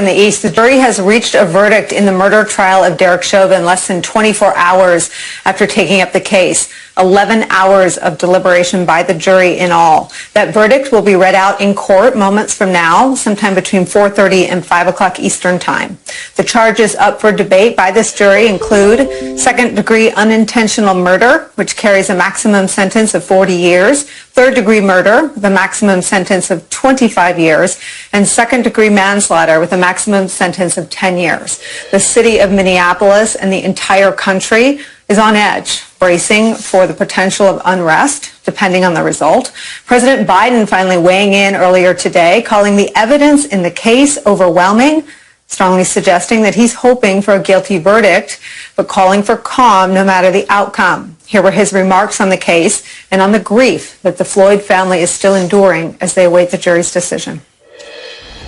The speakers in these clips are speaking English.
In the East, the jury has reached a verdict in the murder trial of Derek Chauvin less than 24 hours after taking up the case. 11 hours of deliberation by the jury in all. That verdict will be read out in court moments from now, sometime between 4:30 and 5 o'clock Eastern Time. The charges up for debate by this jury include second-degree unintentional murder, which carries a maximum sentence of 40 years, third-degree murder with a maximum sentence of 25 years, and second-degree manslaughter with a maximum sentence of 10 years. The city of Minneapolis and the entire country is on edge, bracing for the potential of unrest, depending on the result. President Biden finally weighing in earlier today, calling the evidence in the case overwhelming, strongly suggesting that he's hoping for a guilty verdict, but calling for calm no matter the outcome. Here were his remarks on the case and on the grief that the Floyd family is still enduring as they await the jury's decision.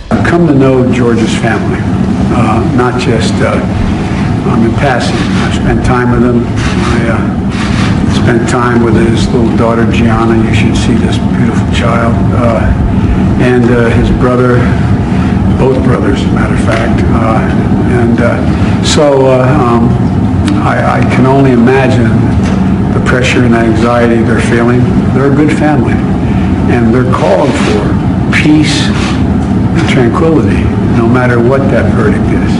I've come to know George's family, not just in passing. I've spent time with him. I spent time with his little daughter, Gianna. You should see this beautiful child. And his brother, both brothers, as a matter of fact. I can only imagine the pressure and anxiety they're feeling. They're a good family. And they're calling for peace and tranquility, no matter what that verdict is.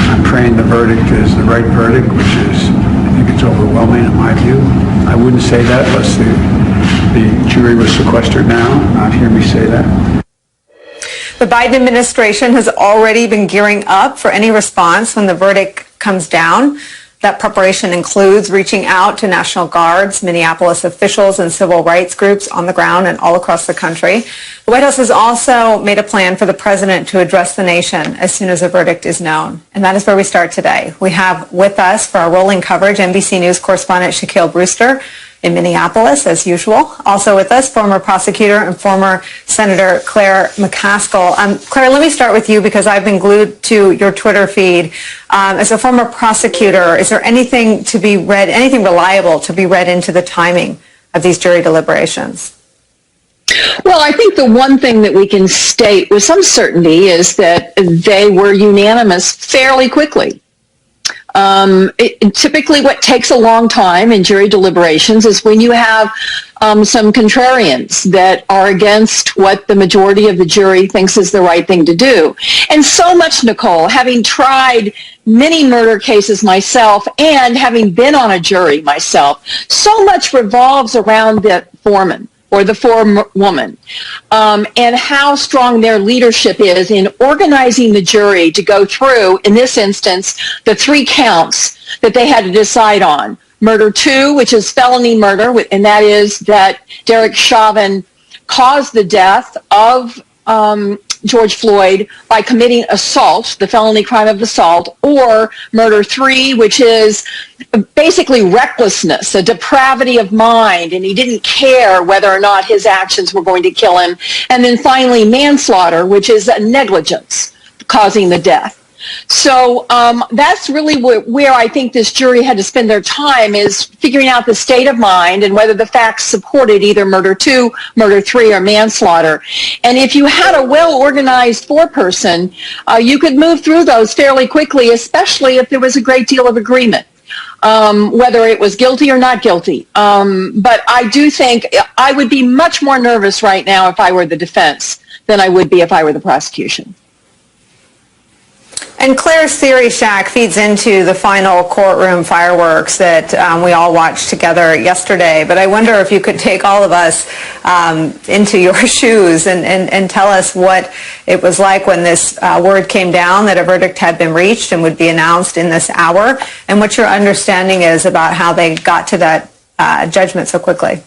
I'm praying the verdict is the right verdict, which is, I think it's overwhelming in my view. I wouldn't say that unless the jury was sequestered now. Not hear me say that. The Biden administration has already been gearing up for any response when the verdict comes down. That preparation includes reaching out to National Guards, Minneapolis officials, and civil rights groups on the ground and all across the country. The White House has also made a plan for the president to address the nation as soon as a verdict is known. And that is where we start today. We have with us for our rolling coverage NBC News correspondent Shaquille Brewster in Minneapolis, as usual. Also with us, former prosecutor and former Senator Claire McCaskill. Claire, let me start with you because I've been glued to your Twitter feed. As a former prosecutor, is there anything to be read, anything reliable to be read into the timing of these jury deliberations? Well, I think the one thing that we can state with some certainty is that they were unanimous fairly quickly. Typically what takes a long time in jury deliberations is when you have some contrarians that are against what the majority of the jury thinks is the right thing to do. And so much, Nicole, having tried many murder cases myself and having been on a jury myself, so much revolves around the foreman or the forewoman, and how strong their leadership is in organizing the jury to go through, in this instance, the 3 counts that they had to decide on. Murder 2, which is felony murder, and that is that Derek Chauvin caused the death of George Floyd by committing assault, the felony crime of assault, or murder 3, which is basically recklessness, a depravity of mind, and he didn't care whether or not his actions were going to kill him. And then finally manslaughter, which is a negligence causing the death. So that's really where I think this jury had to spend their time, is figuring out the state of mind and whether the facts supported either murder 2, murder 3, or manslaughter. And if you had a well-organized foreperson, you could move through those fairly quickly, especially if there was a great deal of agreement, whether it was guilty or not guilty. But I do think I would be much more nervous right now if I were the defense than I would be if I were the prosecution. And Claire's theory, Shaq, feeds into the final courtroom fireworks that we all watched together yesterday. But I wonder if you could take all of us into your shoes and tell us what it was like when this word came down that a verdict had been reached and would be announced in this hour, and what your understanding is about how they got to that judgment so quickly.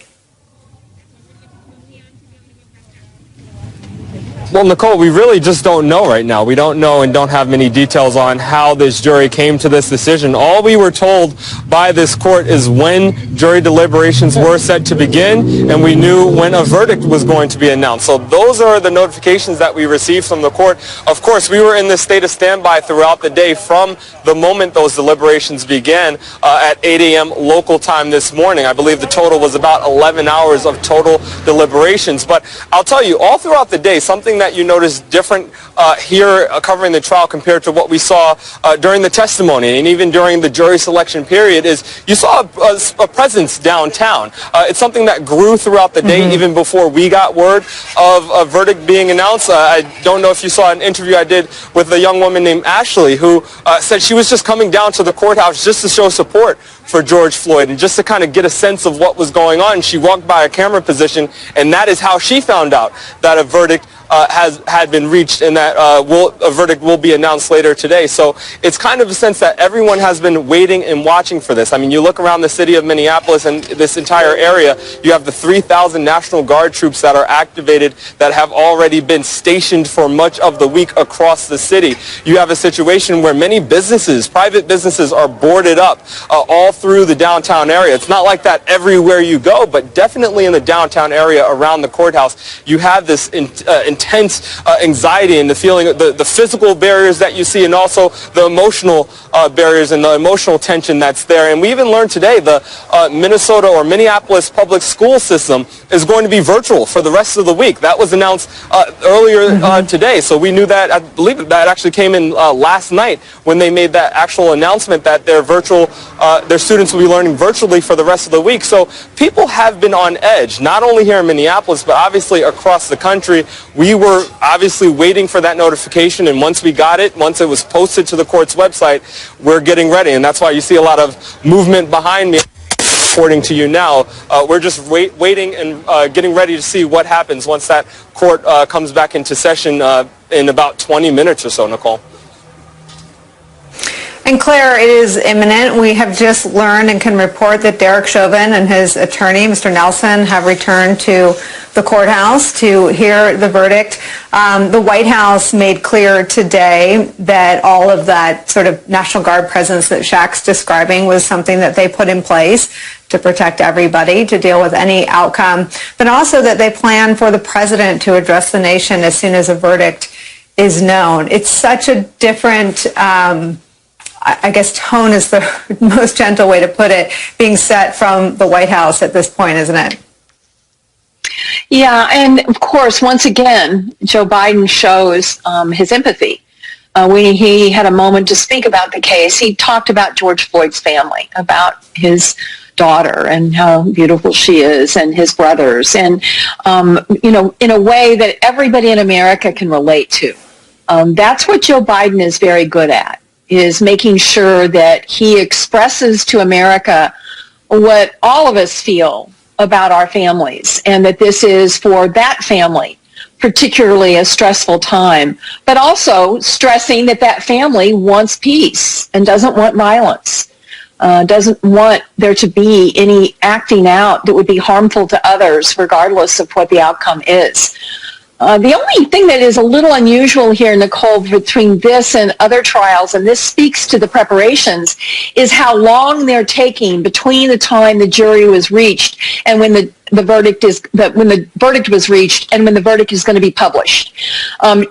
Well, Nicole, we really just don't know right now. We don't know and don't have many details on how this jury came to this decision. All we were told by this court is when jury deliberations were set to begin, and we knew when a verdict was going to be announced. So those are the notifications that we received from the court. Of course, we were in this state of standby throughout the day from the moment those deliberations began at 8 a.m. local time this morning. I believe the total was about 11 hours of total deliberations. But I'll tell you, all throughout the day, something that you noticed different here covering the trial compared to what we saw during the testimony and even during the jury selection period is you saw a presence downtown. It's something that grew throughout the day, even before we got word of a verdict being announced. I don't know if you saw an interview I did with a young woman named Ashley who said she was just coming down to the courthouse just to show support for George Floyd and just to kind of get a sense of what was going on. She walked by a camera position, and that is how she found out that a verdict had been reached and that a verdict will be announced later today. So it's kind of a sense that everyone has been waiting and watching for this. I mean, you look around the city of Minneapolis and this entire area, you have the 3,000 National Guard troops that are activated that have already been stationed for much of the week across the city. You have a situation where many businesses, private businesses, are boarded up all through the downtown area. It's not like that everywhere you go, but definitely in the downtown area around the courthouse, you have this intense anxiety and the feeling, the physical barriers that you see and also the emotional barriers and the emotional tension that's there. And we even learned today the Minnesota or Minneapolis public school system is going to be virtual for the rest of the week. That was announced earlier today. So we knew that, I believe that actually came in last night when they made that actual announcement that their students will be learning virtually for the rest of the week. So people have been on edge, not only here in Minneapolis, but obviously across the country. We were obviously waiting for that notification, and once we got it, once it was posted to the court's website, we're getting ready. And that's why you see a lot of movement behind me. Reporting to you now, we're just waiting and getting ready to see what happens once that court comes back into session in about 20 minutes or so, Nicole. And Claire, it is imminent. We have just learned and can report that Derek Chauvin and his attorney, Mr. Nelson, have returned to the courthouse to hear the verdict. The White House made clear today that all of that sort of National Guard presence that Shaq's describing was something that they put in place to protect everybody, to deal with any outcome, but also that they plan for the president to address the nation as soon as a verdict is known. It's such a different I guess tone is the most gentle way to put it, being set from the White House at this point, isn't it? Yeah, and of course, once again, Joe Biden shows his empathy. When he had a moment to speak about the case, he talked about George Floyd's family, about his daughter and how beautiful she is, and his brothers, and, in a way that everybody in America can relate to. That's what Joe Biden is very good at, is making sure that he expresses to America what all of us feel about our families, and that this is for that family particularly a stressful time, but also stressing that that family wants peace and doesn't want violence, doesn't want there to be any acting out that would be harmful to others regardless of what the outcome is. The only thing that is a little unusual here, Nicole, between this and other trials, and this speaks to the preparations, is how long they're taking between the time the jury was reached and when the verdict was reached and when the verdict is going to be published.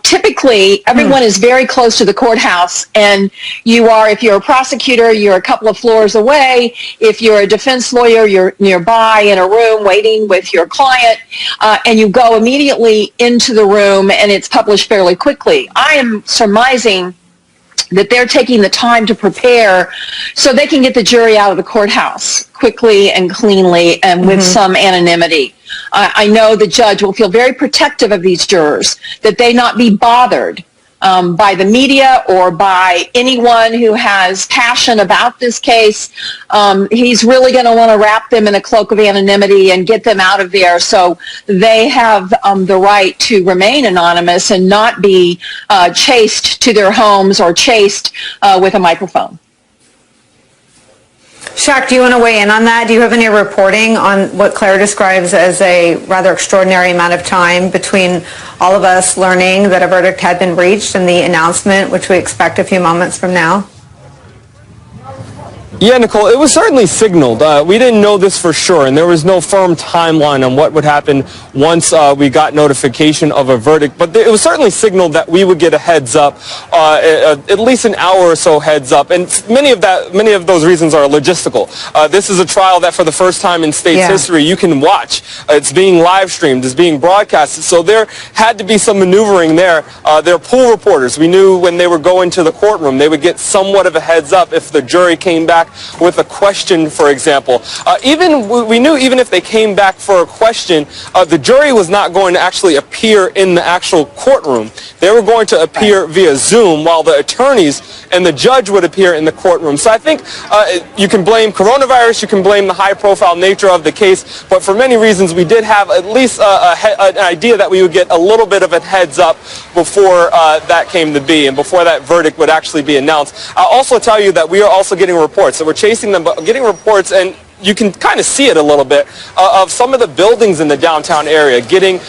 Typically, everyone is very close to the courthouse, and if you're a prosecutor, you're a couple of floors away. If you're a defense lawyer, you're nearby in a room waiting with your client, and you go immediately into the room, and it's published fairly quickly. I am surmising that they're taking the time to prepare so they can get the jury out of the courthouse quickly and cleanly and with some anonymity. I know the judge will feel very protective of these jurors, that they not be bothered by the media or by anyone who has passion about this case. He's really going to want to wrap them in a cloak of anonymity and get them out of there so they have the right to remain anonymous and not be chased to their homes or chased with a microphone. Shaq, do you want to weigh in on that? Do you have any reporting on what Claire describes as a rather extraordinary amount of time between all of us learning that a verdict had been reached and the announcement, which we expect a few moments from now? Yeah, Nicole, it was certainly signaled. We didn't know this for sure, and there was no firm timeline on what would happen once we got notification of a verdict. But it was certainly signaled that we would get a heads up, at least an hour or so heads up. And many of those reasons are logistical. This is a trial that for the first time in state's history you can watch. It's being live streamed, it's being broadcasted. So there had to be some maneuvering there. They're pool reporters. We knew when they were going to the courtroom, they would get somewhat of a heads up if the jury came back with a question, for example. We knew even if they came back for a question, the jury was not going to actually appear in the actual courtroom. They were going to appear via Zoom, while the attorneys and the judge would appear in the courtroom. So I think you can blame coronavirus, you can blame the high-profile nature of the case, but for many reasons we did have at least an idea that we would get a little bit of a heads up before that came to be and before that verdict would actually be announced. I'll also tell you that we are also getting reports. So we're chasing them, but getting reports, and you can kind of see it a little bit, of some of the buildings in the downtown area getting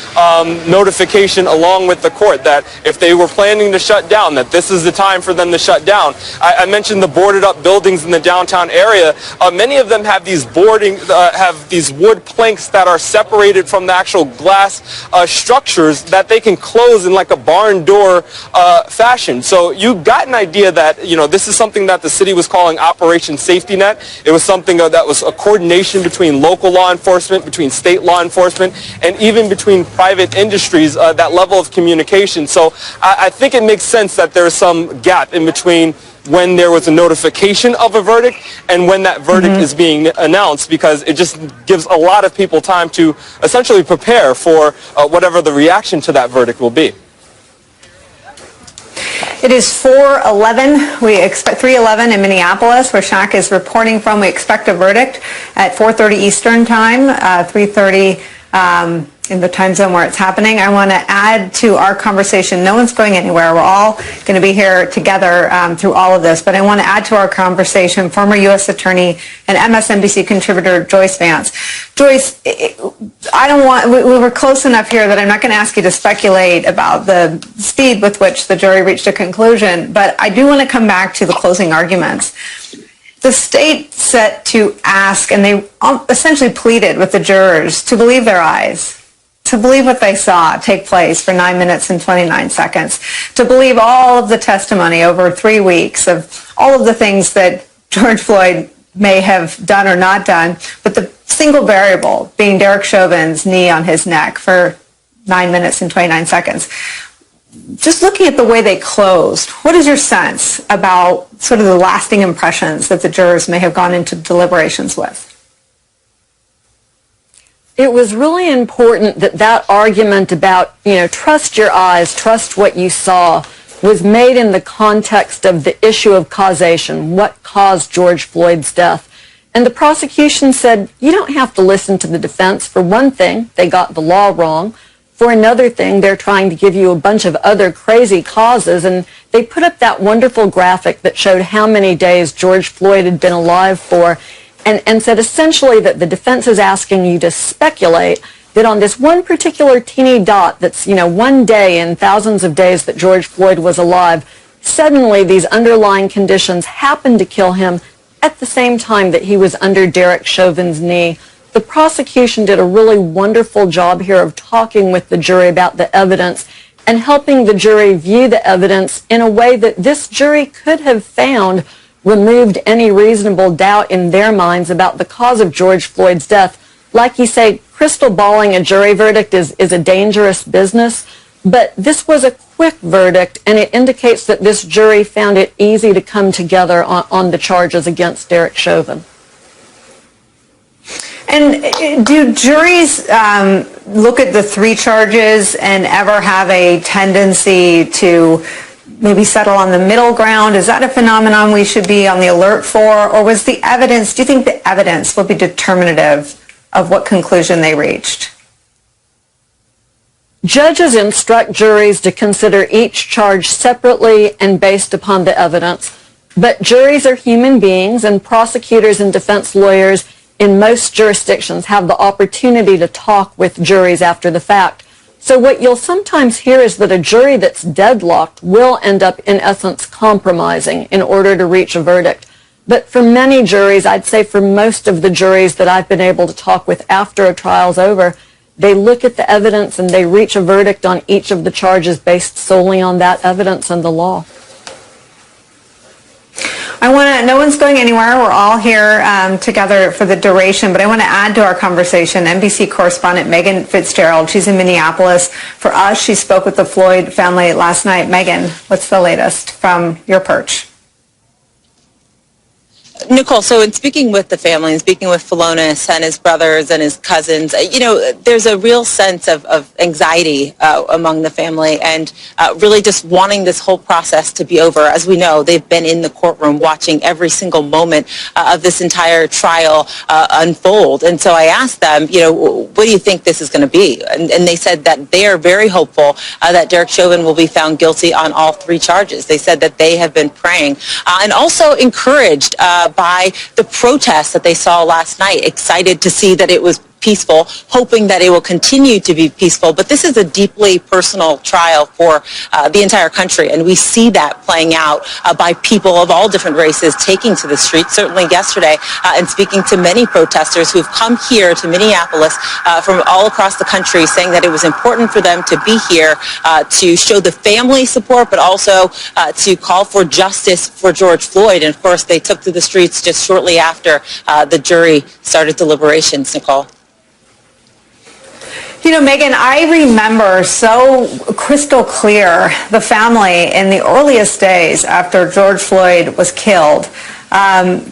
notification along with the court that if they were planning to shut down, that this is the time for them to shut down. I mentioned the boarded up buildings in the downtown area. Many of them have these have these wood planks that are separated from the actual glass structures that they can close in like a barn door fashion. So you got an idea that, you know, this is something that the city was calling Operation Safety Net. It was something that was a coordination between local law enforcement, between state law enforcement, and even between private industries, that level of communication. So I think it makes sense that there's some gap in between when there was a notification of a verdict and when that verdict is being announced, because it just gives a lot of people time to essentially prepare for whatever the reaction to that verdict will be. It is 4:11. We expect 3:11 in Minneapolis, where Shaq is reporting from. We expect a verdict at 4:30 Eastern time, 3:30 in the time zone where it's happening. I want to add to our conversation. No one's going anywhere. We're all going to be here together through all of this. But I want to add to our conversation former U.S. Attorney and MSNBC contributor Joyce Vance. Joyce, we were close enough here that I'm not going to ask you to speculate about the speed with which the jury reached a conclusion. But I do want to come back to the closing arguments. The state set to ask, and they essentially pleaded with the jurors to believe their eyes, to believe what they saw take place for 9 minutes and 29 seconds, to believe all of the testimony over 3 weeks of all of the things that George Floyd may have done or not done, but the single variable being Derek Chauvin's knee on his neck for 9 minutes and 29 seconds. Just looking at the way they closed, what is your sense about sort of the lasting impressions that the jurors may have gone into deliberations with? It was really important that that argument about, trust your eyes, trust what you saw, was made in the context of the issue of causation, what caused George Floyd's death. And the prosecution said, you don't have to listen to the defense. For one thing, they got the law wrong. For another thing, they're trying to give you a bunch of other crazy causes, and they put up that wonderful graphic that showed how many days George Floyd had been alive for, and said essentially that the defense is asking you to speculate that on this one particular teeny dot that's, 1 day in thousands of days that George Floyd was alive, suddenly these underlying conditions happened to kill him at the same time that he was under Derek Chauvin's knee. The prosecution did a really wonderful job here of talking with the jury about the evidence and helping the jury view the evidence in a way that this jury could have found removed any reasonable doubt in their minds about the cause of George Floyd's death. Like you say, crystal balling a jury verdict is a dangerous business, but this was a quick verdict, and it indicates that this jury found it easy to come together on the charges against Derek Chauvin. And do juries look at the 3 charges and ever have a tendency to maybe settle on the middle ground? Is that a phenomenon we should be on the alert for? Or was the evidence, do you think the evidence will be determinative of what conclusion they reached? Judges instruct juries to consider each charge separately and based upon the evidence. But juries are human beings, and prosecutors and defense lawyers in most jurisdictions have the opportunity to talk with juries after the fact. So what you'll sometimes hear is that a jury that's deadlocked will end up, in essence, compromising in order to reach a verdict. But for many juries, I'd say for most of the juries that I've been able to talk with after a trial's over, they look at the evidence and they reach a verdict on each of the charges based solely on that evidence and the law. No one's going anywhere. We're all here together for the duration, but I want to add to our conversation NBC correspondent Megan Fitzgerald. She's in Minneapolis. For us, she spoke with the Floyd family last night. Megan, what's the latest from your perch? Nicole, so in speaking with the family and speaking with Philonis and his brothers and his cousins, there's a real sense of anxiety among the family and really just wanting this whole process to be over. As we know, they've been in the courtroom watching every single moment of this entire trial unfold. And so I asked them, what do you think this is going to be? And they said that they are very hopeful that Derek Chauvin will be found guilty on all three charges. They said that they have been praying and also encouraged by the protests that they saw last night, excited to see that it was peaceful, hoping that it will continue to be peaceful. But this is a deeply personal trial for the entire country, and we see that playing out by people of all different races taking to the streets. Certainly yesterday, and speaking to many protesters who've come here to Minneapolis from all across the country, saying that it was important for them to be here to show the family support, but also to call for justice for George Floyd. And of course, they took to the streets just shortly after the jury started deliberations. Nicole. Megan, I remember so crystal clear the family in the earliest days after George Floyd was killed,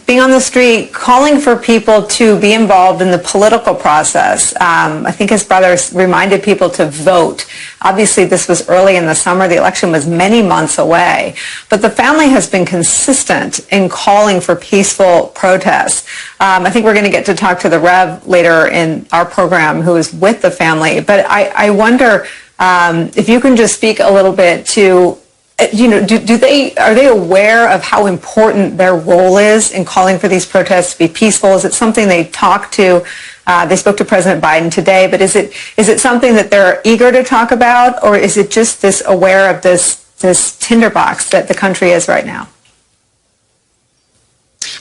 being on the street, calling for people to be involved in the political process. I think his brothers reminded people to vote. Obviously, this was early in the summer. The election was many months away. But the family has been consistent in calling for peaceful protests. I think we're going to get to talk to the Rev later in our program who is with the family. But I wonder if you can just speak a little bit to, are they aware of how important their role is in calling for these protests to be peaceful? Is it something they talk to? They spoke to President Biden today, but is it something that they're eager to talk about, or is it just this aware of this tinderbox that the country is right now?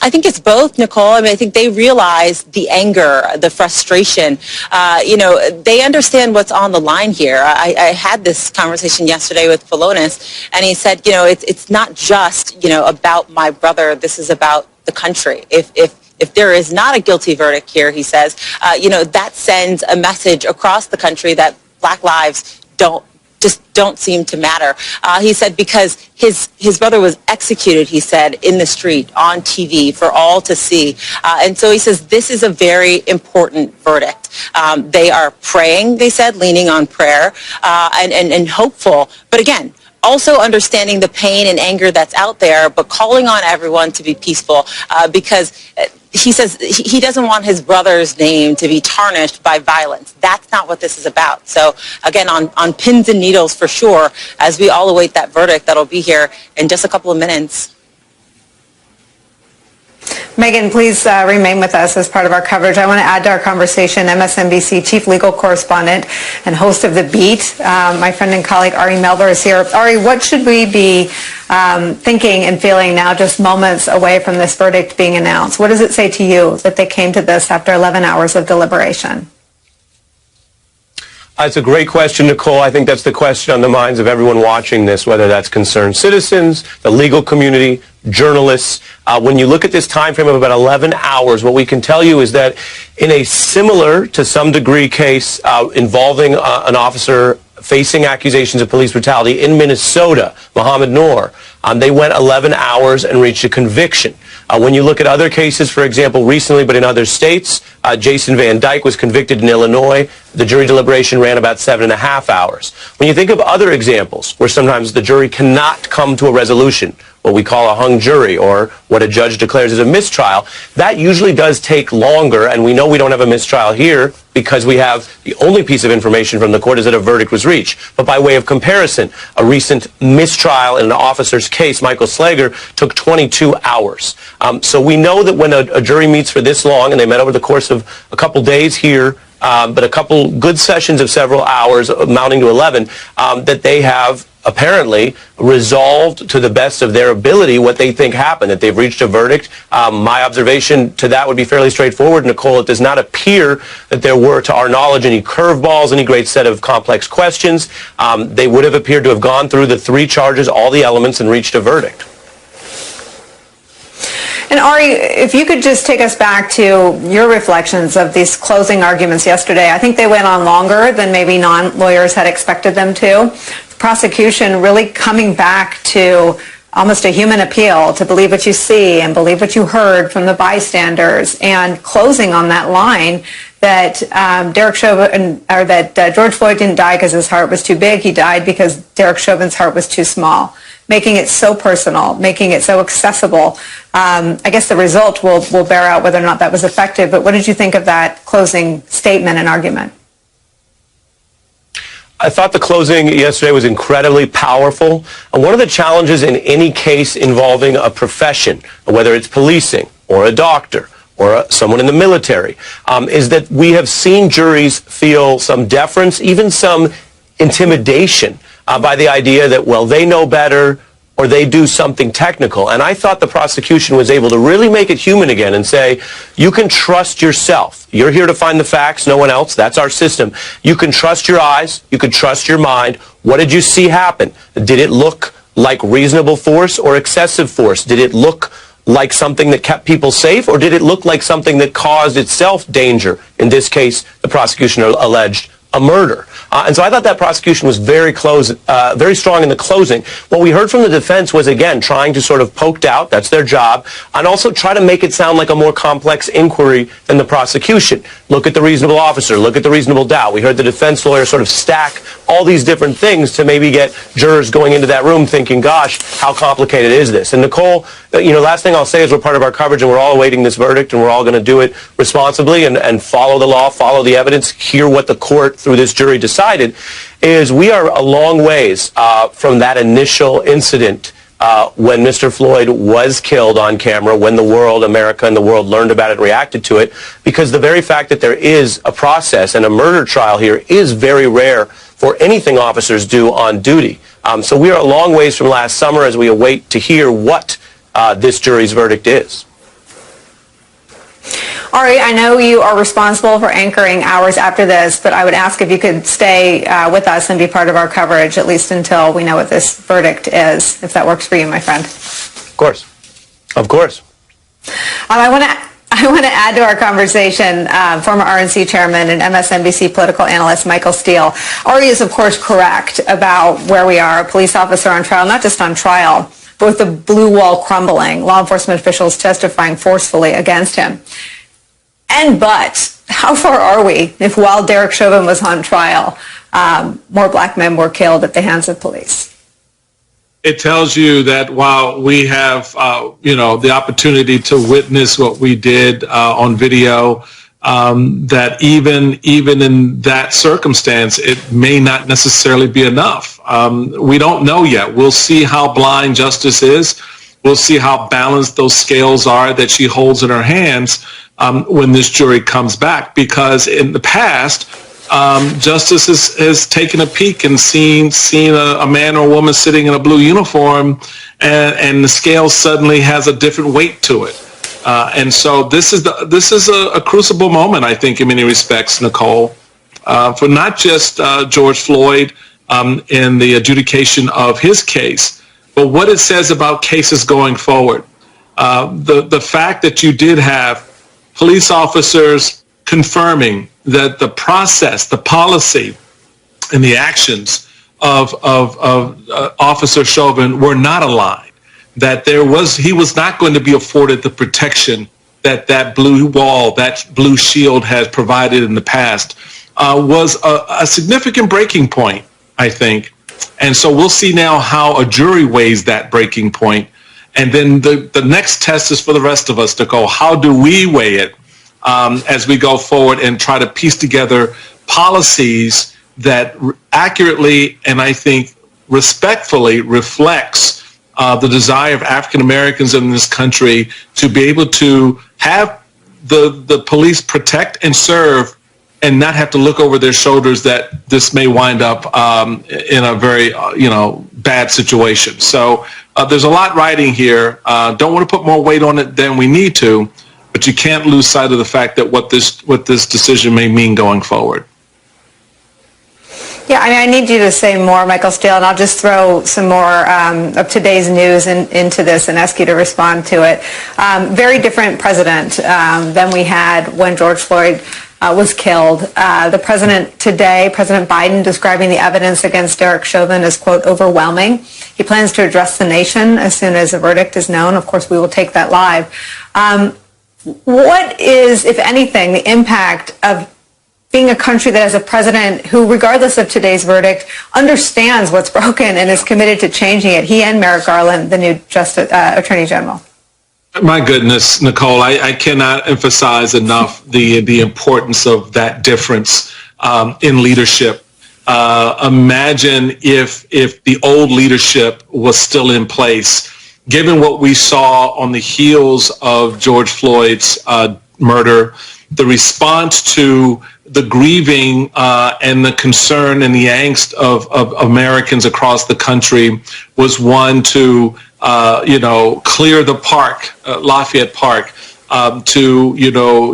I think it's both, Nicole. I think they realize the anger, the frustration. They understand what's on the line here. I had this conversation yesterday with Philonis, and he said, it's not just, about my brother. This is about the country. If there is not a guilty verdict here, he says, that sends a message across the country that Black lives don't seem to matter. He said because his brother was executed, he said, in the street, on TV, for all to see. And so he says this is a very important verdict. They are praying, they said, leaning on prayer, and hopeful. But again, also understanding the pain and anger that's out there, but calling on everyone to be peaceful because he says he doesn't want his brother's name to be tarnished by violence. That's not what this is about. So again, on pins and needles for sure, as we all await that verdict that'll be here in just a couple of minutes. Megan, please remain with us as part of our coverage. I want to add to our conversation MSNBC chief legal correspondent and host of The Beat, my friend and colleague Ari Melber is here. Ari, what should we be thinking and feeling now just moments away from this verdict being announced? What does it say to you that they came to this after 11 hours of deliberation? It's a great question, Nicole. I think that's the question on the minds of everyone watching this, whether that's concerned citizens, the legal community, journalists. When you look at this time frame of about 11 hours, what we can tell you is that in a similar, to some degree, case involving an officer facing accusations of police brutality in Minnesota, Muhammad Noor, they went 11 hours and reached a conviction. When you look at other cases, for example, recently, but in other states, Jason Van Dyke was convicted in Illinois. The jury deliberation ran about 7.5 hours. When you think of other examples where sometimes the jury cannot come to a resolution, what we call a hung jury or what a judge declares as a mistrial, that usually does take longer, and we know we don't have a mistrial here because we have the only piece of information from the court is that a verdict was reached. But by way of comparison, a recent mistrial in an officer's case, Michael Slager, took 22 hours. So we know that when a jury meets for this long, and they met over the course of a couple days here, but a couple good sessions of several hours, amounting to 11, that they have apparently resolved to the best of their ability what they think happened, that they've reached a verdict. My observation to that would be fairly straightforward, Nicole. It does not appear that there were, to our knowledge, any curveballs, any great set of complex questions. They would have appeared to have gone through the 3 charges, all the elements, and reached a verdict. And Ari, if you could just take us back to your reflections of these closing arguments yesterday. I think they went on longer than maybe non-lawyers had expected them to. The prosecution really coming back to almost a human appeal to believe what you see and believe what you heard from the bystanders, and closing on that line that Derek Chauvin, or that George Floyd didn't die because his heart was too big. He died because Derek Chauvin's heart was too small. Making it so personal, making it so accessible. I guess the result will bear out whether or not that was effective. But what did you think of that closing statement and argument? I thought the closing yesterday was incredibly powerful. And one of the challenges in any case involving a profession, whether it's policing or a doctor or someone in the military, is that we have seen juries feel some deference, even some intimidation by the idea that, well, they know better or they do something technical. And I thought the prosecution was able to really make it human again and say, you can trust yourself. You're here to find the facts, no one else. That's our system. You can trust your eyes. You can trust your mind. What did you see happen? Did it look like reasonable force or excessive force? Did it look like something that kept people safe, or did it look like something that caused itself danger? In this case, the prosecution alleged a murder. And so I thought that prosecution was very strong in the closing. What we heard from the defense was, again, trying to sort of poke doubt, that's their job, and also try to make it sound like a more complex inquiry than the prosecution. Look at the reasonable officer, look at the reasonable doubt. We heard the defense lawyer sort of stack all these different things to maybe get jurors going into that room thinking, gosh, how complicated is this? And Nicole, last thing I'll say is we're part of our coverage and we're all awaiting this verdict, and we're all going to do it responsibly and follow the law, follow the evidence, hear what the court through this jury decided. Is we are a long ways from that initial incident when Mr. Floyd was killed on camera, when the world, America and the world, learned about it and reacted to it, because the very fact that there is a process and a murder trial here is very rare for anything officers do on duty. So we are a long ways from last summer as we await to hear what this jury's verdict is. Ari, I know you are responsible for anchoring hours after this, but I would ask if you could stay with us and be part of our coverage, at least until we know what this verdict is, if that works for you, my friend. Of course. Of course. I want to add to our conversation former RNC chairman and MSNBC political analyst Michael Steele. Ari is, of course, correct about where we are. A police officer on trial, not just on trial, but with the blue wall crumbling, law enforcement officials testifying forcefully against him. But how far are we if while Derek Chauvin was on trial, more black men were killed at the hands of police? It tells you that while we have, the opportunity to witness what we did on video, that even in that circumstance, it may not necessarily be enough. We don't know yet. We'll see how blind justice is. We'll see how balanced those scales are that she holds in her hands when this jury comes back. Because in the past, justice has taken a peek and seen a man or a woman sitting in a blue uniform, and the scale suddenly has a different weight to it. And so this is a crucible moment, I think, in many respects, Nicole, for not just George Floyd in the adjudication of his case, but what it says about cases going forward. The fact that you did have police officers confirming that the process, the policy, and the actions of Officer Chauvin were not aligned, that he was not going to be afforded the protection that blue wall, that blue shield has provided in the past, was a significant breaking point, I think. And so we'll see now how a jury weighs that breaking point. And then the next test is for the rest of us to go, how do we weigh it as we go forward and try to piece together policies that accurately and I think respectfully reflects the desire of African Americans in this country to be able to have the police protect and serve and not have to look over their shoulders that this may wind up in a very, bad situation. So there's a lot riding here. Don't want to put more weight on it than we need to, but you can't lose sight of the fact that what this decision may mean going forward. Yeah, I need you to say more, Michael Steele, and I'll just throw some more of today's news into this and ask you to respond to it. Very different president than we had when George Floyd was killed. The president today, President Biden, describing the evidence against Derek Chauvin as, quote, overwhelming. He plans to address the nation as soon as a verdict is known. Of course, we will take that live. What is, if anything, the impact of being a country that has a president who, regardless of today's verdict, understands what's broken and is committed to changing it? He and Merrick Garland, the new Attorney General. My goodness, Nicole, I cannot emphasize enough the importance of that difference in leadership. Imagine if the old leadership was still in place, given what we saw on the heels of George Floyd's murder, the response to the grieving and the concern and the angst of Americans across the country was one to, clear the park, Lafayette Park, to,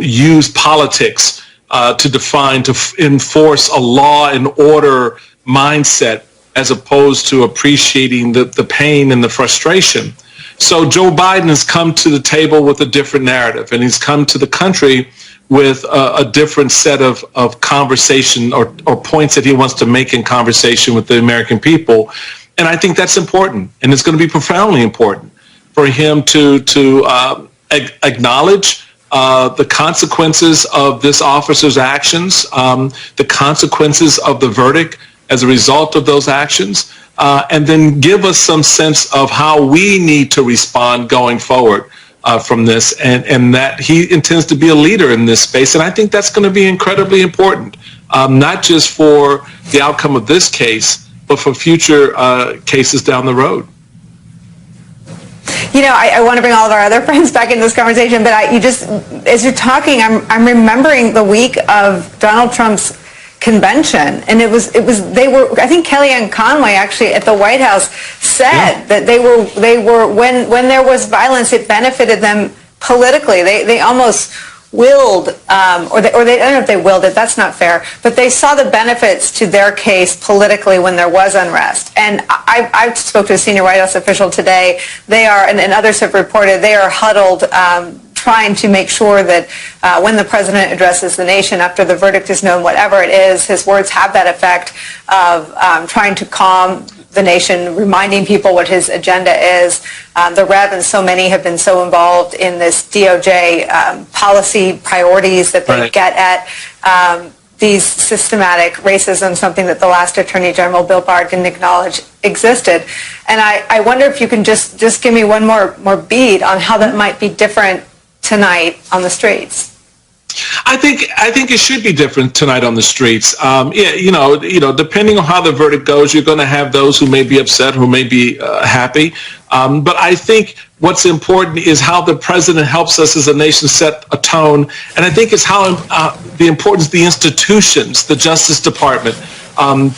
use politics to enforce a law and order mindset as opposed to appreciating the pain and the frustration. So Joe Biden has come to the table with a different narrative, and he's come to the country with a different set of conversation or points that he wants to make in conversation with the American people. And I think that's important, and it's going to be profoundly important for him to acknowledge the consequences of this officer's actions, the consequences of the verdict as a result of those actions, and then give us some sense of how we need to respond going forward from this, and that he intends to be a leader in this space. And I think that's going to be incredibly important, not just for the outcome of this case, but for future cases down the road. I want to bring all of our other friends back in this conversation, but as you're talking, I'm remembering the week of Donald Trump's convention, and they were, I think Kellyanne Conway actually at the White House said that they were when there was violence, it benefited them politically. They almost willed, or they, I don't know if they willed it, that's not fair, but they saw the benefits to their case politically when there was unrest. And I spoke to a senior White House official today. They are, and others have reported, they are huddled, trying to make sure that when the president addresses the nation after the verdict is known, whatever it is, his words have that effect of trying to calm the nation, reminding people what his agenda is. The Rev and so many have been so involved in this DOJ policy priorities that they get at these systematic racism, something that the last Attorney General, Bill Barr, didn't acknowledge existed. And I wonder if you can just give me one more beat on how that might be different tonight on the streets. I think it should be different tonight on the streets. Depending on how the verdict goes, you're going to have those who may be upset, who may be happy. But I think what's important is how the president helps us as a nation set a tone, and I think it's how the importance of the institutions, the Justice Department,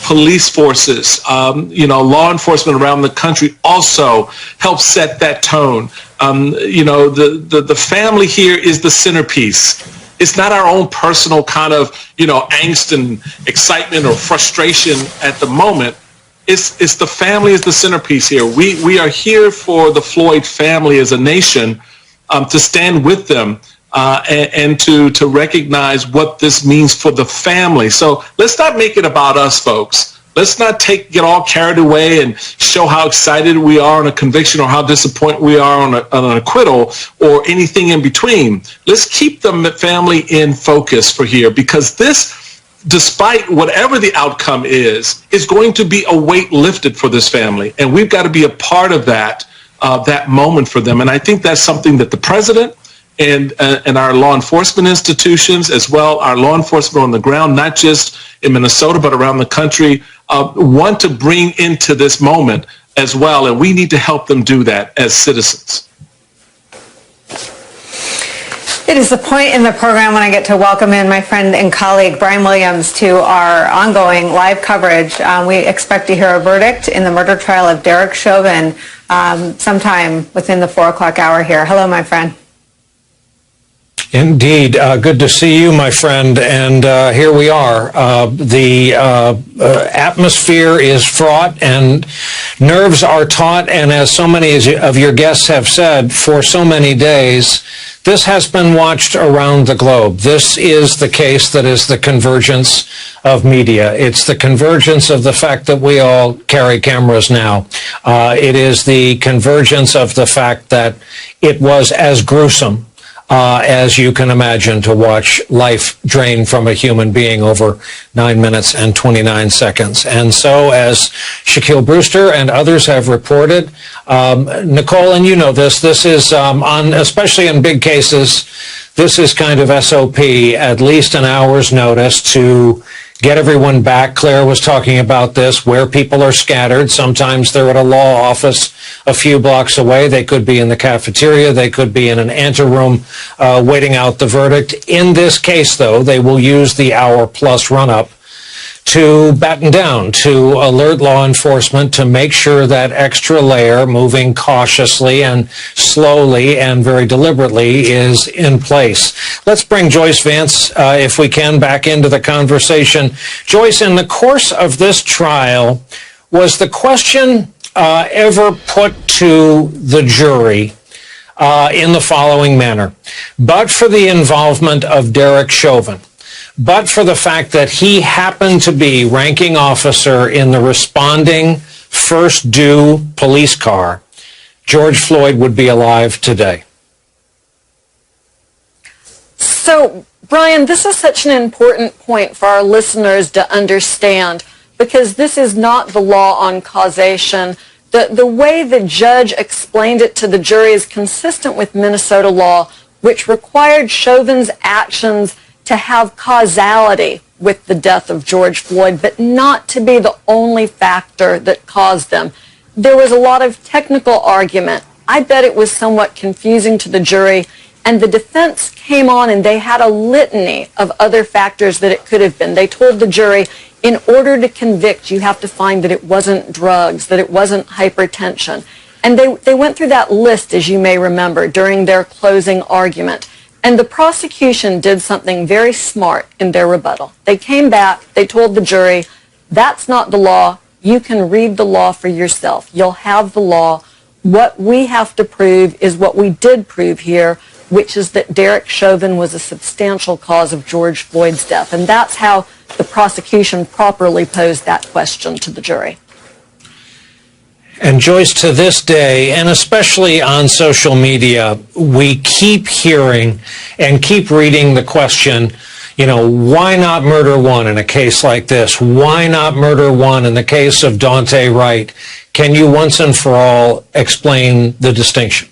police forces, law enforcement around the country also help set that tone. The family here is the centerpiece. It's not our own personal kind of, angst and excitement or frustration at the moment. It's the family is the centerpiece here. We are here for the Floyd family as a nation, to stand with them and to recognize what this means for the family. So let's not make it about us, folks. Let's not get all carried away and show how excited we are on a conviction or how disappointed we are on an acquittal or anything in between. Let's keep the family in focus for here, because this, despite whatever the outcome is going to be a weight lifted for this family. And we've got to be a part of that moment for them. And I think that's something that the president and our law enforcement institutions, as well, our law enforcement on the ground, not just in Minnesota, but around the country, want to bring into this moment as well. And we need to help them do that as citizens. It is the point in the program when I get to welcome in my friend and colleague Brian Williams to our ongoing live coverage. We expect to hear a verdict in the murder trial of Derek Chauvin sometime within the 4 o'clock hour here. Hello, my friend. Indeed. Good to see you, my friend. And here we are. The atmosphere is fraught and nerves are taut. And as so many of your guests have said, for so many days, this has been watched around the globe. This is the case that is the convergence of media. It's the convergence of the fact that we all carry cameras now. It is the convergence of the fact that it was as gruesome as you can imagine to watch life drain from a human being over 9 minutes and 29 seconds. And so, as Shaquille Brewster and others have reported, Nicole, and you know this is especially in big cases, this is kind of SOP, at least an hour's notice to get everyone back. Claire was talking about this, where people are scattered. Sometimes they're at a law office a few blocks away. They could be in the cafeteria. They could be in an anteroom waiting out the verdict. In this case, though, they will use the hour-plus run-up to batten down, to alert law enforcement, to make sure that extra layer, moving cautiously and slowly and very deliberately, is in place. Let's bring Joyce Vance, if we can, back into the conversation. Joyce, in the course of this trial, was the question ever put to the jury in the following manner: but for the involvement of Derek Chauvin, but for the fact that he happened to be ranking officer in the responding first due police car, George Floyd would be alive today? So, Brian, this is such an important point for our listeners to understand, because this is not the law on causation. The way the judge explained it to the jury is consistent with Minnesota law, which required Chauvin's actions to have causality with the death of George Floyd, but not to be the only factor that caused them. There was a lot of technical argument. I bet it was somewhat confusing to the jury, and the defense came on and they had a litany of other factors that it could have been. They told the jury, in order to convict, you have to find that it wasn't drugs, that it wasn't hypertension. And they went through that list, as you may remember, during their closing argument. And the prosecution did something very smart in their rebuttal. They came back, they told the jury, that's not the law. You can read the law for yourself. You'll have the law. What we have to prove is what we did prove here, which is that Derek Chauvin was a substantial cause of George Floyd's death. And that's how the prosecution properly posed that question to the jury. And Joyce, to this day, and especially on social media, we keep hearing and keep reading the question, why not murder one in a case like this? Why not murder one in the case of Daunte Wright? Can you once and for all explain the distinction?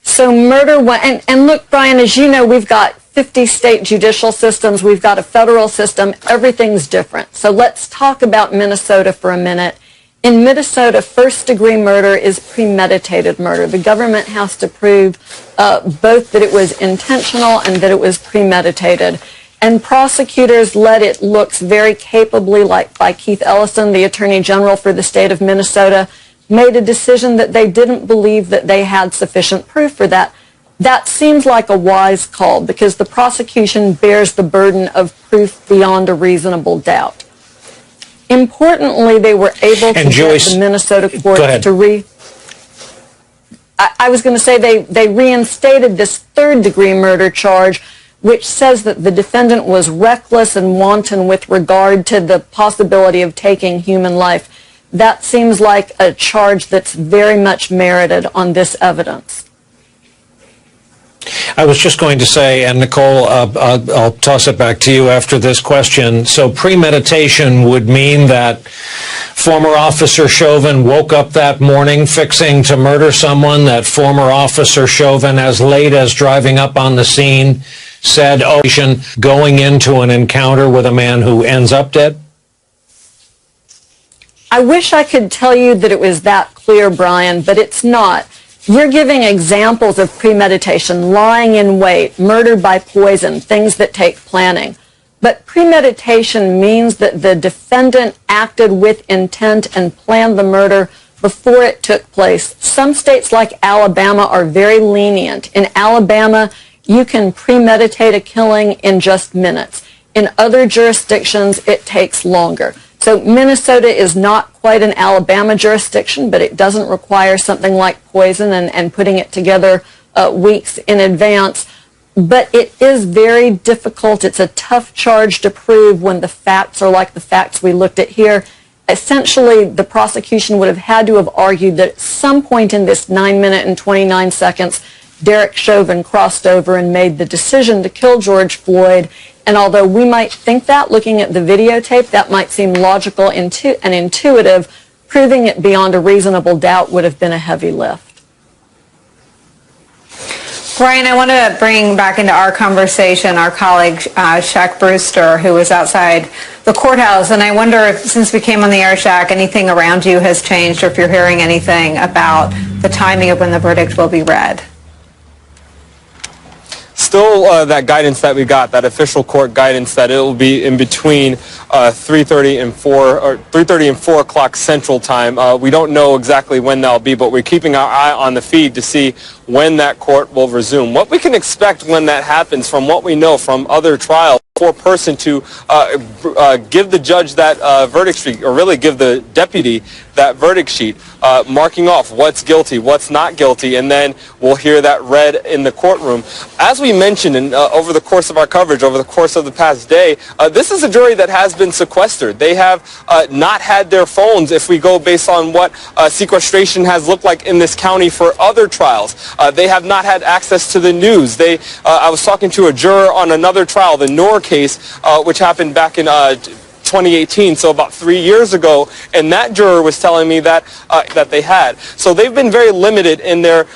So murder one, and look, Brian, as you know, we've got 50 state judicial systems. We've got a federal system. Everything's different. So let's talk about Minnesota for a minute. In Minnesota, first-degree murder is premeditated murder. The government has to prove both that it was intentional and that it was premeditated. And prosecutors let it look very capably, like by Keith Ellison, the Attorney General for the state of Minnesota, made a decision that they didn't believe that they had sufficient proof for that. That seems like a wise call, because the prosecution bears the burden of proof beyond a reasonable doubt. Importantly, they were able to get the Minnesota courts to I was going to say they reinstated this third-degree murder charge, which says that the defendant was reckless and wanton with regard to the possibility of taking human life. That seems like a charge that's very much merited on this evidence. I was just going to say, and Nicole, I'll toss it back to you after this question. So premeditation would mean that former Officer Chauvin woke up that morning fixing to murder someone, that former Officer Chauvin, as late as driving up on the scene, said, going into an encounter with a man who ends up dead? I wish I could tell you that it was that clear, Brian, but it's not. You're giving examples of premeditation, lying in wait, murder by poison, things that take planning. But premeditation means that the defendant acted with intent and planned the murder before it took place. Some states like Alabama are very lenient. In Alabama, you can premeditate a killing in just minutes. In other jurisdictions, it takes longer. So Minnesota is not quite an Alabama jurisdiction, but it doesn't require something like poison and putting it together weeks in advance. But it is very difficult. It's a tough charge to prove when the facts are like the facts we looked at here. Essentially, the prosecution would have had to have argued that at some point in this 9 minute and 29 seconds, Derek Chauvin crossed over and made the decision to kill George Floyd. And although we might think that, looking at the videotape, that might seem logical and intuitive, proving it beyond a reasonable doubt would have been a heavy lift. Brian, I want to bring back into our conversation our colleague Shaq Brewster, who was outside the courthouse. And I wonder if, since we came on the air, Shaq, anything around you has changed, or if you're hearing anything about the timing of when the verdict will be read. Still that guidance that we got, that official court guidance, that it will be in between 3:30 and 4 o'clock Central Time. We don't know exactly when that'll be, but we're keeping our eye on the feed to see when that court will resume. What we can expect when that happens, from what we know from other trials, for a person to give the judge that verdict sheet, or really give the deputy that verdict sheet, marking off what's guilty, what's not guilty, and then we'll hear that read in the courtroom. As we mentioned over the course of our coverage, over the course of the past day, this is a jury that has been sequestered. They have not had their phones, if we go based on what sequestration has looked like in this county for other trials. They have not had access to the news. I was talking to a juror on another trial, the Noor case, which happened back in 2018, so about 3 years ago, and that juror was telling me that they had. So they've been very limited in their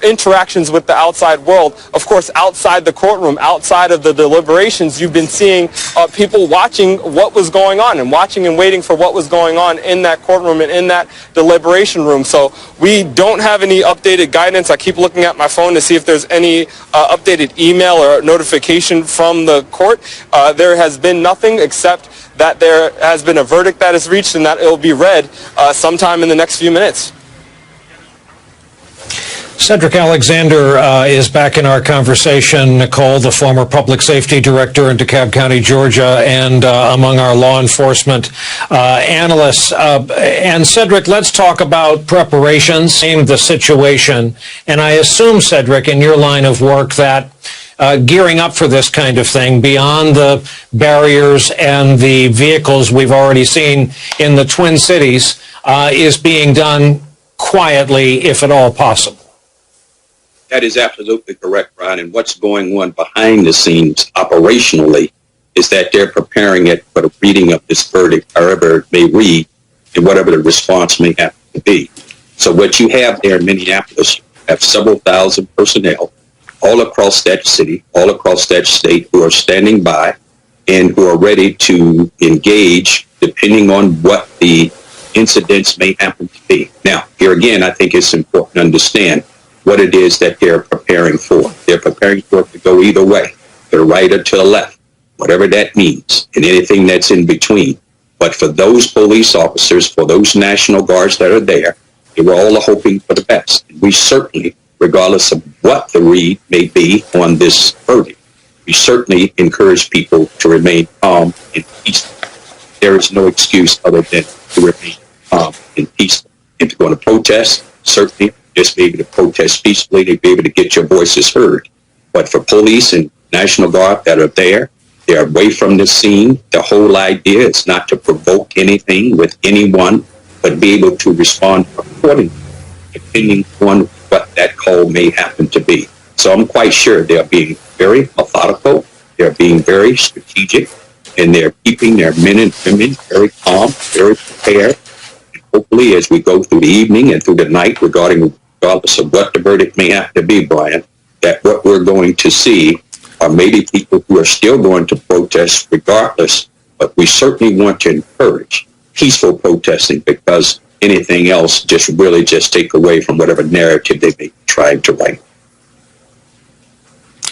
interactions with the outside world. Of course, outside the courtroom, outside of the deliberations, you've been seeing people watching what was going on, and watching and waiting for what was going on in that courtroom and in that deliberation room. So we don't have any updated guidance. I keep looking at my phone to see if there's any updated email or notification from the court. There has been nothing, except that there has been a verdict that is reached and that it will be read sometime in the next few minutes. Cedric Alexander is back in our conversation. Nicole, the former public safety director in DeKalb County, Georgia, and among our law enforcement analysts. And Cedric, let's talk about preparations, the situation. And I assume, Cedric, in your line of work, that gearing up for this kind of thing, beyond the barriers and the vehicles we've already seen in the Twin Cities, is being done quietly, if at all possible. That is absolutely correct, Brian. And what's going on behind the scenes operationally is that they're preparing it for the reading of this verdict, however it may read, and whatever the response may have to be. So what you have there in Minneapolis, you have several thousand personnel all across that city, all across that state, who are standing by and who are ready to engage depending on what the incidents may happen to be. Now, here again, I think it's important to understand what it is that they're preparing for. They're preparing for it to go either way, to the right or to the left, whatever that means, and anything that's in between. But for those police officers, for those National Guards that are there, they were all hoping for the best. And we certainly, regardless of what the read may be on this verdict, we certainly encourage people to remain calm and peaceful. There is no excuse other than to remain calm and peaceful. If you're going to protest, certainly just be able to protest peacefully, to be able to get your voices heard. But for police and National Guard that are there, they're away from the scene. The whole idea is not to provoke anything with anyone, but be able to respond accordingly, depending on what that call may happen to be. So I'm quite sure they're being very methodical, they're being very strategic, and they're keeping their men and women very calm, very prepared. And hopefully, as we go through the evening and through the night, regardless of what the verdict may have to be, Brian, that what we're going to see are maybe people who are still going to protest regardless, but we certainly want to encourage peaceful protesting, because Anything else just really just take away from whatever narrative they may be trying to write.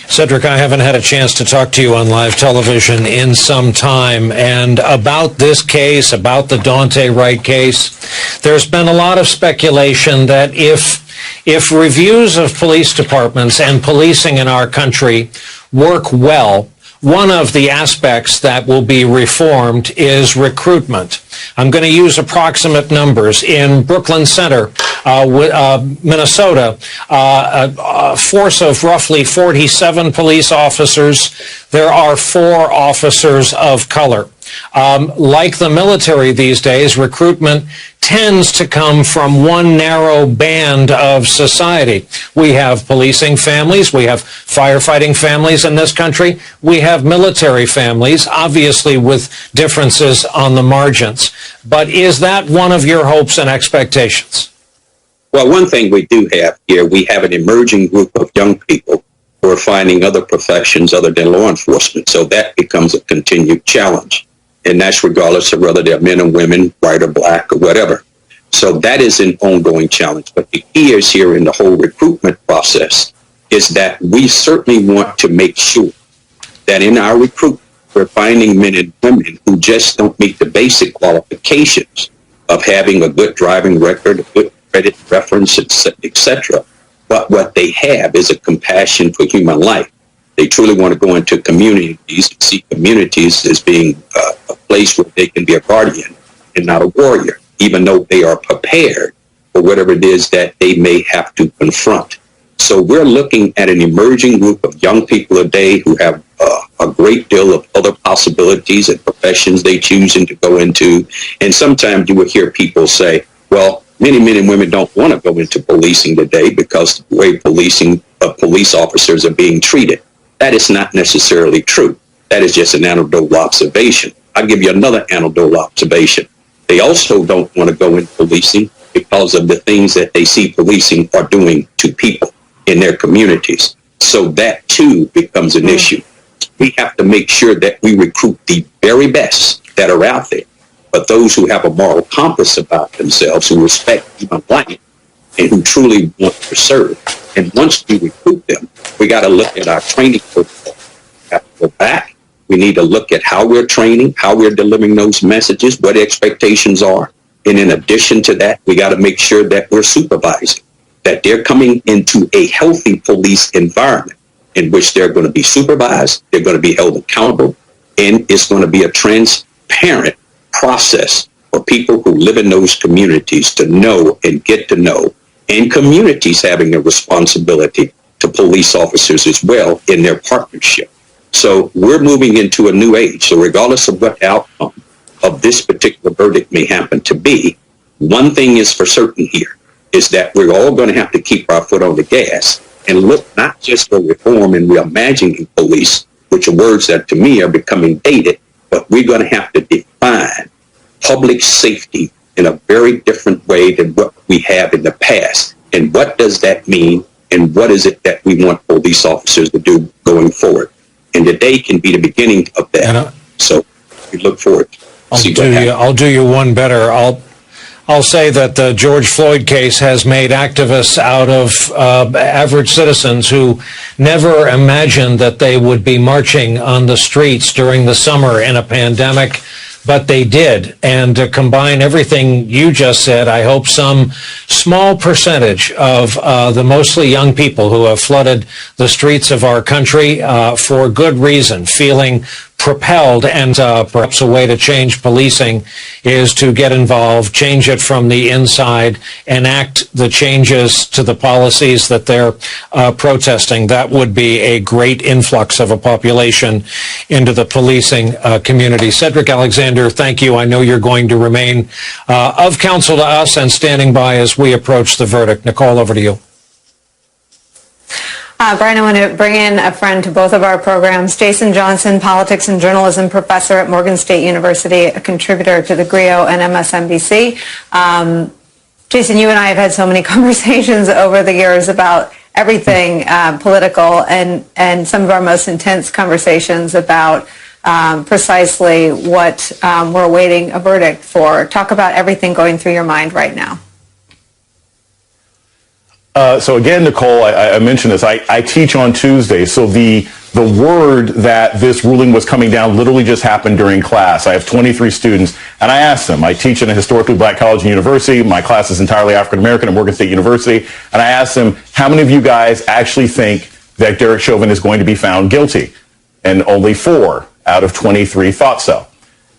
Cedric, I haven't had a chance to talk to you on live television in some time, and about this case, about the Daunte Wright case, there's been a lot of speculation that if reviews of police departments and policing in our country work well, one of the aspects that will be reformed is recruitment. I'm going to use approximate numbers. In Brooklyn Center, Minnesota, a force of roughly 47 police officers. There are 4 officers of color. Like the military these days, recruitment tends to come from one narrow band of society. We have policing families, we have firefighting families in this country, we have military families, obviously with differences on the margins. But is that one of your hopes and expectations? Well, one thing we do have here, we have an emerging group of young people who are finding other professions other than law enforcement. So that becomes a continued challenge. And that's regardless of whether they're men or women, white or black or whatever. So that is an ongoing challenge. But the key is here in the whole recruitment process is that we certainly want to make sure that in our recruitment, we're finding men and women who just don't meet the basic qualifications of having a good driving record, a good credit reference, etc. But what they have is a compassion for human life. They truly want to go into communities and see communities as being a place where they can be a guardian and not a warrior, even though they are prepared for whatever it is that they may have to confront. So we're looking at an emerging group of young people today who have a great deal of other possibilities and professions they choosing to go into. And sometimes you will hear people say, well, many men and women don't want to go into policing today because the way police officers are being treated. That is not necessarily true. That is just an anecdotal observation. I'll give you another anecdotal observation. They also don't want to go into policing because of the things that they see policing are doing to people in their communities. So that too becomes an issue. We have to make sure that we recruit the very best that are out there, but those who have a moral compass about themselves, who respect human life, and who truly want to serve. And once we recruit them, we got to look at our training protocol. We have to go back. We need to look at how we're training, how we're delivering those messages, what expectations are. And in addition to that, we got to make sure that we're supervising, that they're coming into a healthy police environment in which they're going to be supervised, they're going to be held accountable, and it's going to be a transparent process for people who live in those communities to know and get to know, and communities having a responsibility to police officers as well in their partnership. So we're moving into a new age. So regardless of what outcome of this particular verdict may happen to be, one thing is for certain here, is that we're all going to have to keep our foot on the gas and look not just for reform and reimagining police, which are words that to me are becoming dated, but we're going to have to define public safety in a very different way than what we have in the past. And what does that mean? And what is it that we want police officers to do going forward? And today can be the beginning of that. So we look forward to see what happens. I'll do you one better. I'll say that the George Floyd case has made activists out of average citizens who never imagined that they would be marching on the streets during the summer in a pandemic, but they did. And to combine everything you just said, I hope some small percentage of the mostly young people who have flooded the streets of our country for good reason, feeling propelled, and perhaps a way to change policing is to get involved, change it from the inside, enact the changes to the policies that they're protesting. That would be a great influx of a population into the policing community. Cedric Alexander, thank you. I know you're going to remain of counsel to us and standing by as we approach the verdict. Nicole, over to you. Brian, I want to bring in a friend to both of our programs. Jason Johnson, politics and journalism professor at Morgan State University, a contributor to the GRIO and MSNBC. Jason, you and I have had so many conversations over the years about everything political, and some of our most intense conversations about precisely what we're awaiting a verdict for. Talk about everything going through your mind right now. So again, Nicole, I mentioned this. I teach on Tuesday, so the word that this ruling was coming down literally just happened during class. I have 23 students, and I asked them. I teach in a historically black college and university. My class is entirely African American at Morgan State University, and I asked them, how many of you guys actually think that Derek Chauvin is going to be found guilty? And only 4 out of 23 thought so.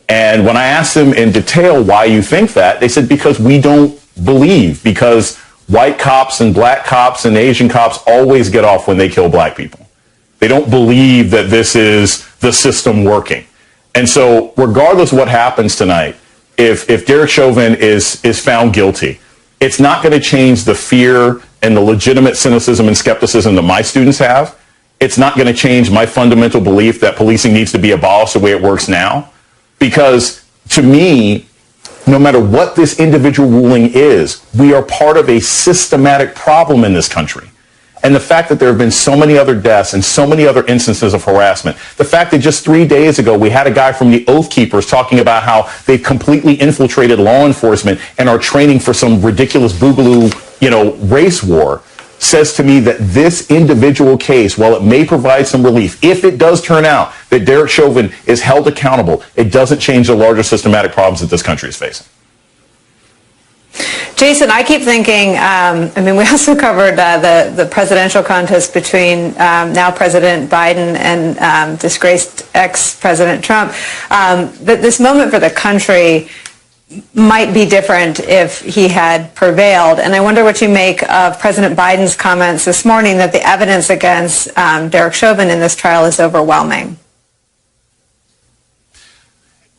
And when I asked them in detail why you think that, they said because we don't believe, because white cops and black cops and Asian cops always get off when they kill black people. They don't believe that this is the system working. And so regardless of what happens tonight, if Derek Chauvin is found guilty, it's not going to change the fear and the legitimate cynicism and skepticism that my students have. It's not going to change my fundamental belief that policing needs to be abolished the way it works now. Because to me, no matter what this individual ruling is, we are part of a systematic problem in this country. And the fact that there have been so many other deaths and so many other instances of harassment, the fact that just 3 days ago we had a guy from the Oath Keepers talking about how they've completely infiltrated law enforcement and are training for some ridiculous boogaloo, race war, says to me that this individual case, while it may provide some relief, if it does turn out that Derek Chauvin is held accountable, it doesn't change the larger systematic problems that this country is facing. Jason, I keep thinking, we also covered the presidential contest between now President Biden and disgraced ex-President Trump. But this moment for the country might be different if he had prevailed. And I wonder what you make of President Biden's comments this morning that the evidence against Derek Chauvin in this trial is overwhelming.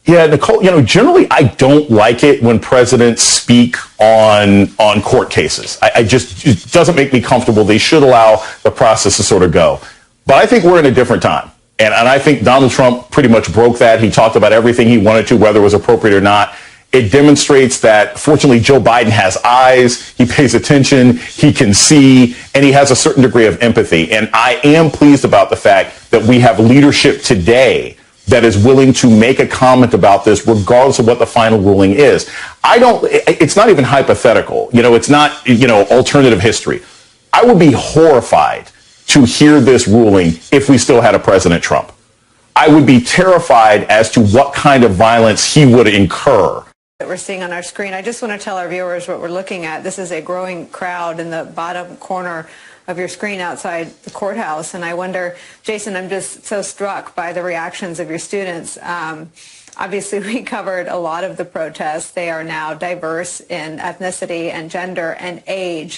Yeah, Nicole, generally I don't like it when presidents speak on court cases. It doesn't make me comfortable. They should allow the process to sort of go. But I think we're in a different time. And I think Donald Trump pretty much broke that. He talked about everything he wanted to, whether it was appropriate or not. It demonstrates that, fortunately, Joe Biden has eyes, he pays attention, he can see, and he has a certain degree of empathy. And I am pleased about the fact that we have leadership today that is willing to make a comment about this regardless of what the final ruling is. It's not even hypothetical. It's not, alternative history. I would be horrified to hear this ruling if we still had a President Trump. I would be terrified as to what kind of violence he would incur. That we're seeing on our screen. I just want to tell our viewers what we're looking at. This is a growing crowd in the bottom corner of your screen outside the courthouse. And I wonder, Jason, I'm just so struck by the reactions of your students. Obviously, we covered a lot of the protests. They are now diverse in ethnicity and gender and age.